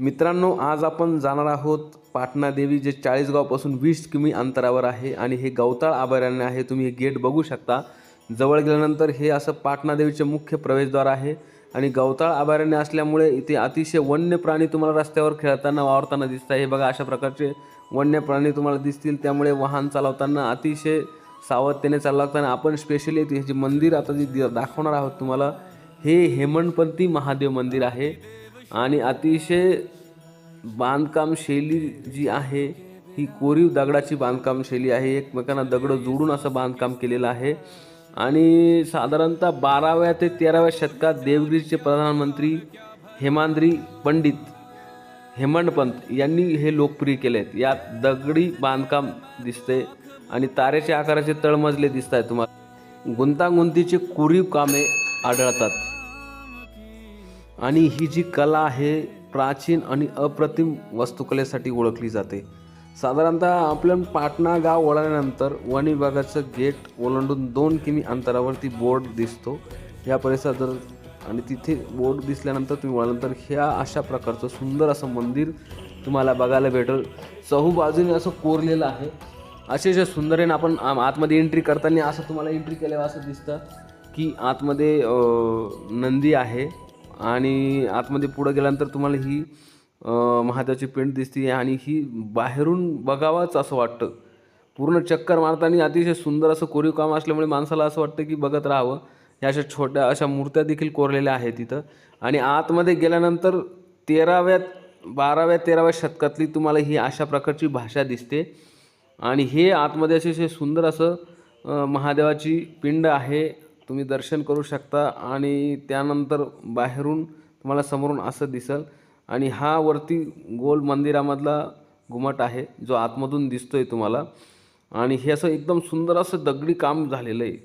मित्रांनो, आज आपण जाणार आहोत पाटणा देवी, जे चाळीसगावपासून 20 किमी अंतरावर आहे आणि हे गवताळ अभयारण्य आहे। तुम्ही हे गेट बघू शकता। जवळ गेल्यानंतर हे असं पाटणा देवीचे मुख्य प्रवेशद्वार आहे आणि गवताळ अभयारण्य असल्यामुळे इथे अतिशय वन्य प्राणी तुम्हाला रस्त्यावर खेळताना वावरताना दिसतात। हे बघा, अशा प्रकारचे वन्य प्राणी तुम्हाला दिसतील, त्यामुळे वाहन चालवताना अतिशय सावधतेने चालवावं लागतं। आणि आपण स्पेशली हे जे मंदिर आता जे दाखवणार आहोत तुम्हाला, हे हेमणपंथी महादेव मंदिर आहे आणि अतिशय बांधकाम शैली जी आहे ही कोरीव दगडाची बांधकाम शैली आहे। एकमेकांना दगड जोडून असं बांधकाम केलेलं आहे आणि साधारणतः 12व्या ते 13व्या शतकात देवगिरीचे प्रधानमंत्री हेमाद्री पंडित हेमंतपंत यांनी हे लोकप्रिय केले आहेत। यात दगडी बांधकाम दिसते आणि तारेचे आकाराचे तळमजले दिसत आहेत तुम्हाला। गुंतागुंतीचे कोरीव कामे आढळतात आणि ही जी कला आहे प्राचीन आणि अप्रतिम वास्तुकलेसाठी ओळखली जाते। साधारणतः आपल्या पाटणा गाव वळाल्यानंतर वन विभागाचं गेट ओलांडून 2 किमी अंतरावरती बोर्ड दिसतो या परिसरात आणि तिथे बोर्ड दिसल्यानंतर तुम्ही वळाल्यानंतर ह्या अशा प्रकारचं सुंदर असं मंदिर तुम्हाला बघायला भेटेल। चहूबाजूने असं कोरलेलं आहे, अतिशय सुंदर आहे। आपण आतमध्ये एंट्री करताना असं तुम्हाला एंट्री केल्यावर असं दिसतं की आतमध्ये नंदी आहे आणि आतमध्ये पुढे गेल्यानंतर तुम्हाला ही महादेवाची पिंड दिसते आणि ही बाहेरून बघावाच असं वाटतं। पूर्ण चक्कर मारताना अतिशय सुंदर असं कोरीव काम असल्यामुळे माणसाला असं वाटतं की बघत राहावं। ह्या अशा छोट्या अशा मूर्त्या देखील कोरलेल्या आहेत तिथं आणि आतमध्ये गेल्यानंतर 12व्या 13व्या शतकातली तुम्हाला ही अशा प्रकारची भाषा दिसते आणि हे आतमध्ये अतिशय सुंदर असं महादेवाची पिंड आहे, तुम्ही दर्शन करू शकता। आणि त्यानंतर बाहेरून तुम्हाला समोरून असं दिसेल आणि हा वरती गोल मंदिरामधला घुमट आहे जो आतमधून दिसतोय तुम्हाला आणि हे असं एकदम सुंदर असं दगडी काम झालेलं आहे।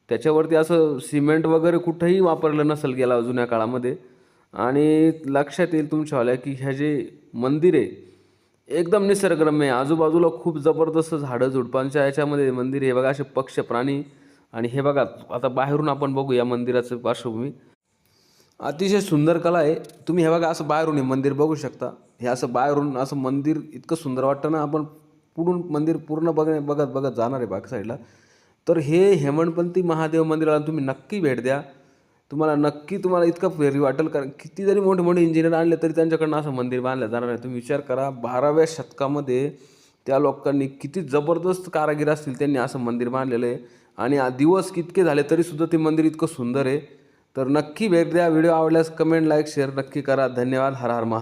त्याच्यावरती असं सिमेंट वगैरे कुठेही वापरलं नसेल गेला जुन्या काळामध्ये। आणि लक्षात येईल तुमच्यावाल्या की हे जे मंदिर आहे एकदम निसर्गरम्य आहे। आजूबाजूला खूप जबरदस्त झाडं झुडपांच्या याच्यामध्ये मंदिर आहे। बघा, असे पक्ष प्राणी आणि हे बघा, आता बाहेरून आपण बघू या मंदिराचं पार्श्वभूमी। अतिशय सुंदर कला आहे। तुम्ही हे बघा, असं बाहेरून हे मंदिर बघू शकता। हे असं बाहेरून असं मंदिर इतकं सुंदर वाटतं ना, आपण पुढून मंदिर पूर्ण बघत बघत जाणार आहे बाक साईडला। तर हे हेमणपंथी महादेव मंदिराला तुम्ही नक्की भेट द्या, तुम्हाला इतकं फेरी वाटेल। कारण किती जरी मोठे मोठे इंजिनियर आणले तरी त्यांच्याकडनं असं मंदिर बांधलं जाणार आहे। तुम्ही विचार करा, 12व्या शतकामध्ये त्या लोकांनी किती जबरदस्त कारागीर असतील, त्यांनी असं मंदिर बांधलेलं आहे आणि दिवस कितके झाले तरीसुद्धा ते मंदिर इतकं सुंदर आहे। तर नक्की भेट द्या। व्हिडिओ आवडल्यास कमेंट, लाईक, शेअर नक्की करा। धन्यवाद। हर हर महादेव।